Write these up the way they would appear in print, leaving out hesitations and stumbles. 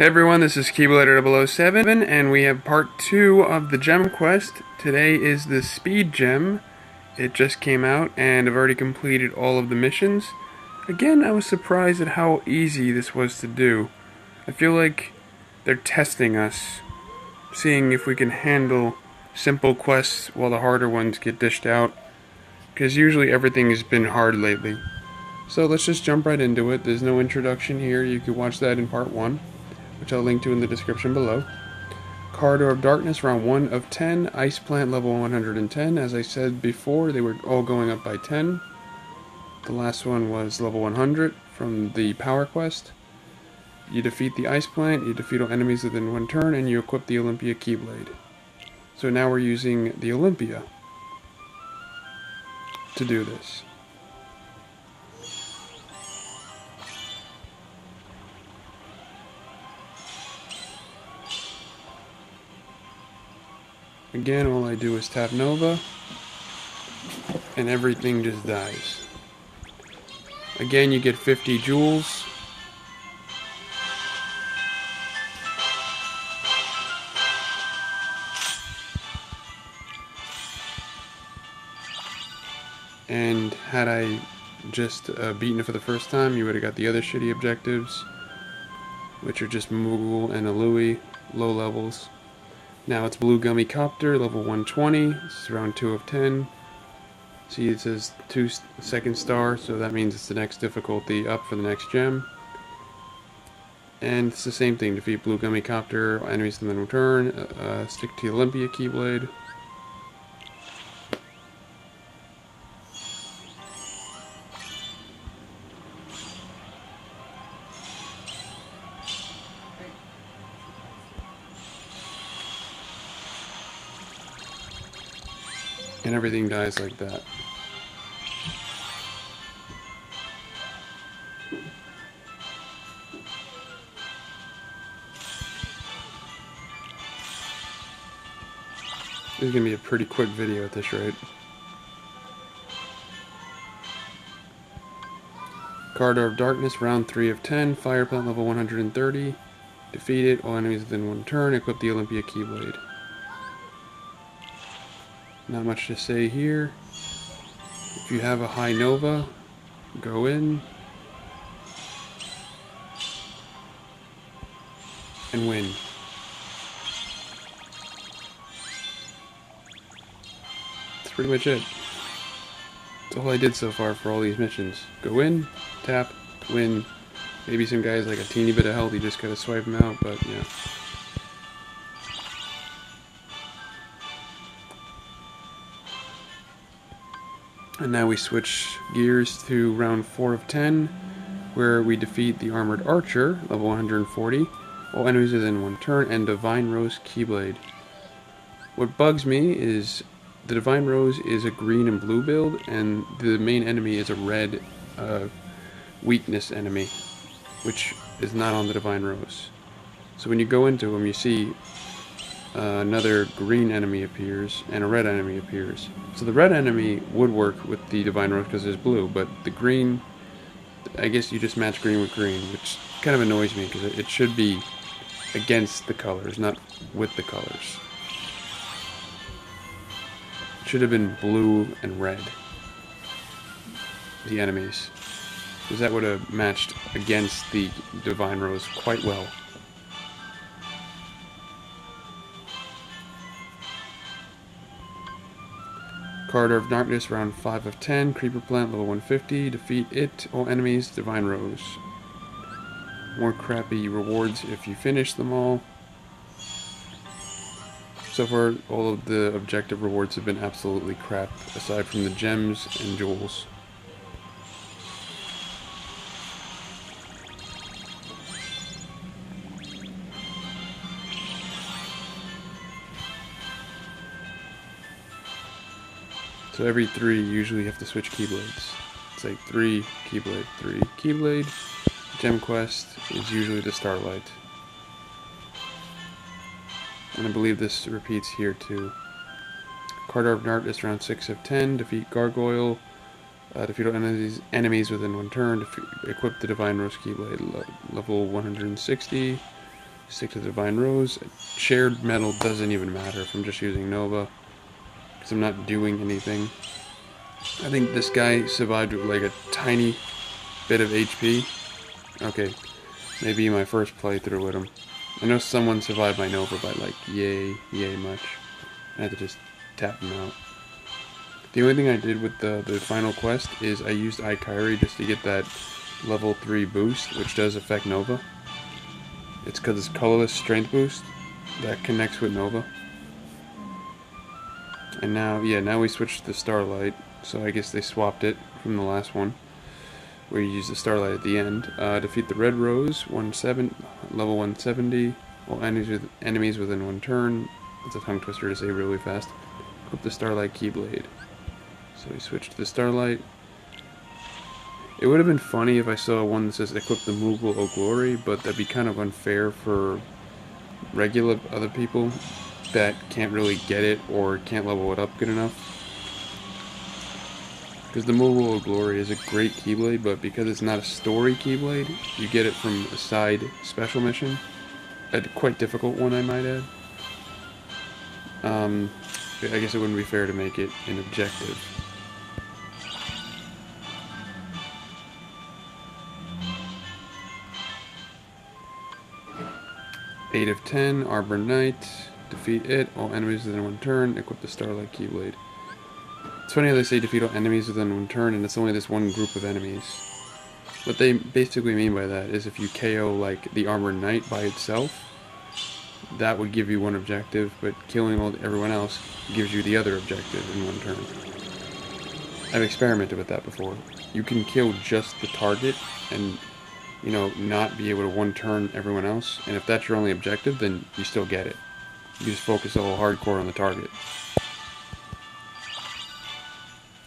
Hey everyone, this is Keyblade 007, and we have part 2 of the gem quest. Today is the speed gem. It just came out, and I've already completed all of the missions. Again, I was surprised at how easy this was to do. I feel like they're testing us, seeing if we can handle simple quests while the harder ones get dished out, because usually everything has been hard lately. So let's just jump right into it. There's no introduction here. You can watch that in part 1. Which I'll link to in the description below. Corridor of Darkness, round 1 of 10. Ice Plant, level 110. As I said before, they were all going up by 10. The last one was level 100 from the Power Quest. You defeat the Ice Plant, you defeat all enemies within one turn, and you equip the Olympia Keyblade. So now we're using the Olympia to do this. Again, all I do is tap Nova, and everything just dies. Again, you get 50 jewels. And had I just beaten it for the first time, you would have got the other shitty objectives, which are just Moogle and Alui, low levels. Now it's Blue Gummy Copter, level 120. This is round 2 of 10. See, it says 2nd star, so that means it's the next difficulty up for the next gem. And it's the same thing, defeat Blue Gummy Copter, enemies in the return, stick to the Olympia Keyblade. And everything dies like that. This is going to be a pretty quick video at this rate. Corridor of Darkness, round 3 of 10, Fire Plant level 130. Defeat it, all enemies within one turn, equip the Olympia Keyblade. Not much to say here. If you have a high Nova, go in and win. That's pretty much it. That's all I did so far for all these missions. Go in, tap, win. Maybe some guys like a teeny bit of health, you just gotta swipe them out, but yeah. And now we switch gears to round 4 of 10, where we defeat the Armored Archer, level 140, all enemies within one turn, and Divine Rose Keyblade. What bugs me is the Divine Rose is a green and blue build, and the main enemy is a red weakness enemy, which is not on the Divine Rose. So when you go into him, you see another green enemy appears and a red enemy appears. So the red enemy would work with the Divine Rose because there's blue, but the green, I guess you just match green with green, which kind of annoys me because it should be against the colors, not with the colors. It should have been blue and red, the enemies, because that would have matched against the Divine Rose quite well. Corridor of Darkness, round 5 of 10, Creeper Plant, level 150, defeat it, all enemies, Divine Rose. More crappy rewards if you finish them all. So far, all of the objective rewards have been absolutely crap, aside from the gems and jewels. So every 3, you usually have to switch Keyblades. It's like 3 Keyblade, 3 Keyblade. Gem quest is usually the Starlight. And I believe this repeats here too. Corridor of Darkness, round 6 of 10. Defeat Gargoyle. Defeat all enemies within one turn. Equip the Divine Rose Keyblade, level 160. Stick to the Divine Rose. Shared metal doesn't even matter if I'm just using Nova, because I'm not doing anything. I think this guy survived with like a tiny bit of HP. Okay, maybe my first playthrough with him. I know someone survived my Nova by like yay much. I had to just tap him out. The only thing I did with the final quest is I used Ikairi just to get that level 3 boost, which does affect Nova. It's because it's colorless strength boost that connects with Nova. And now, yeah, now we switched to Starlight, so I guess they swapped it from the last one, where you use the Starlight at the end. Defeat the Red Rose, level 170, all enemies within one turn. It's a tongue twister to say really fast. Equip the Starlight Keyblade. So we switched to the Starlight. It would have been funny if I saw one that says equip the Moogle O Glory, but that'd be kind of unfair for regular other people that can't really get it or can't level it up good enough. Because the Moogle O Glory is a great Keyblade, but because it's not a story Keyblade, you get it from a side special mission. A quite difficult one, I might add. I guess it wouldn't be fair to make it an objective. Eight of 10, Arbor Knight, defeat it, all enemies within one turn, equip the Starlight Keyblade. It's funny how they say defeat all enemies within one turn, and it's only this one group of enemies. What they basically mean by that is if you KO, like, the Armored Knight by itself, that would give you one objective, but killing everyone else gives you the other objective in one turn. I've experimented with that before. You can kill just the target and, you know, not be able to one-turn everyone else, and if that's your only objective, then you still get it. You just focus a little hardcore on the target.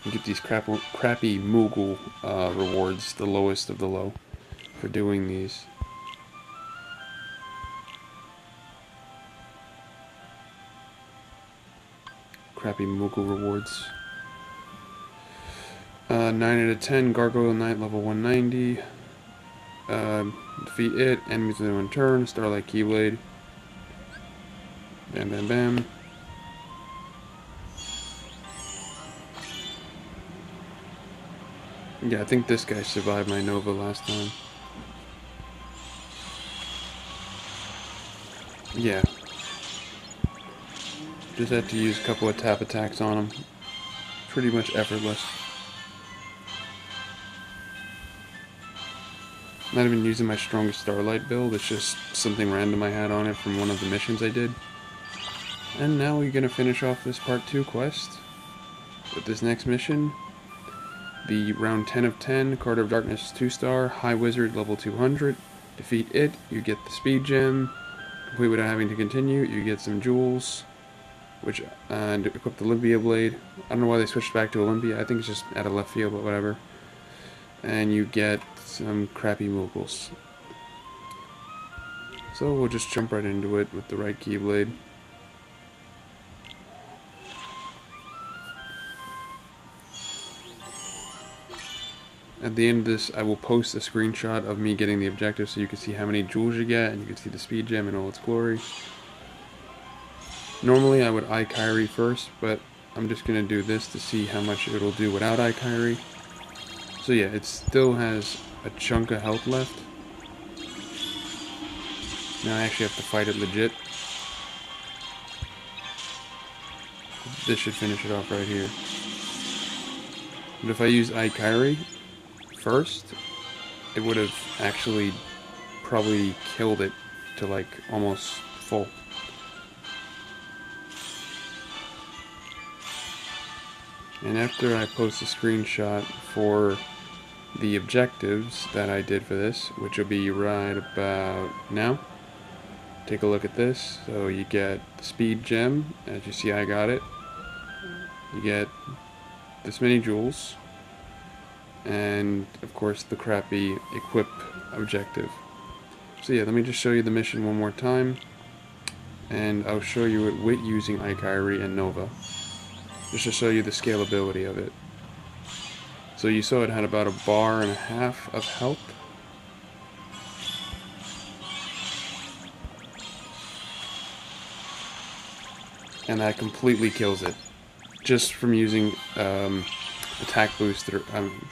You get these crappy Moogle rewards, the lowest of the low, for doing these. Crappy Moogle rewards. 9 out of 10, Gargoyle Knight, level 190. Defeat it, enemies within one turn, Starlight Keyblade. Bam, bam, bam. Yeah, I think this guy survived my Nova last time. Yeah. Just had to use a couple of tap attacks on him. Pretty much effortless. Not even using my strongest Starlight build, it's just something random I had on it from one of the missions I did. And now we're gonna finish off this part 2 quest with this next mission. The round 10 of 10, Card of Darkness 2-star, High Wizard level 200. Defeat it, you get the Speed Gem. Complete without having to continue, you get some jewels. And equip the Olympia Blade. I don't know why they switched back to Olympia, I think it's just out of left field, but whatever. And you get some crappy Moogles. So we'll just jump right into it with the right Keyblade. At the end of this, I will post a screenshot of me getting the objective so you can see how many jewels you get, and you can see the Speed Gem in all its glory. Normally I would Ikairi first, but I'm just going to do this to see how much it'll do without Ikairi. So yeah, it still has a chunk of health left. Now I actually have to fight it legit. This should finish it off right here. But if I use Ikairi first, it would have actually probably killed it to like almost full. And after I post a screenshot for the objectives that I did for this, which will be right about now, take a look at this. So you get the Speed Gem, as you see I got it. You get this many jewels, and of course the crappy equip objective. So yeah, let me just show you the mission one more time, and I'll show you it with using Ikairi and Nova, just to show you the scalability of it. So you saw it had about 1.5 bars of health. and that completely kills it. Just from using attack boost,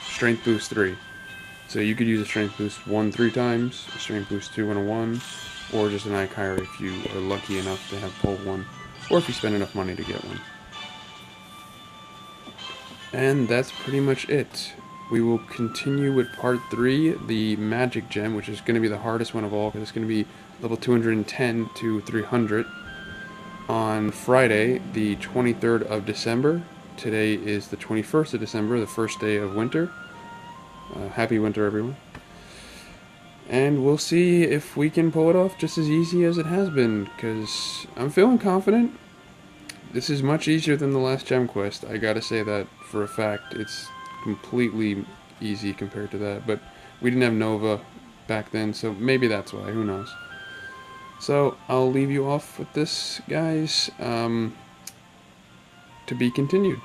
strength boost 3. So you could use a strength boost 1 3 times, a strength boost 2 and a 1, or just an Ike if you are lucky enough to have pull 1, or if you spend enough money to get one. And that's pretty much it. We will continue with part 3, the magic gem, which is going to be the hardest one of all, because it's going to be level 210 to 300, on Friday, the 23rd of December. Today is the 21st of December, the first day of winter. Happy winter, everyone. And we'll see if we can pull it off just as easy as it has been, because I'm feeling confident. This is much easier than the last gem quest. I gotta say that for a fact. It's completely easy compared to that, but we didn't have Nova back then, so maybe that's why, who knows. So I'll leave you off with this, guys, to be continued.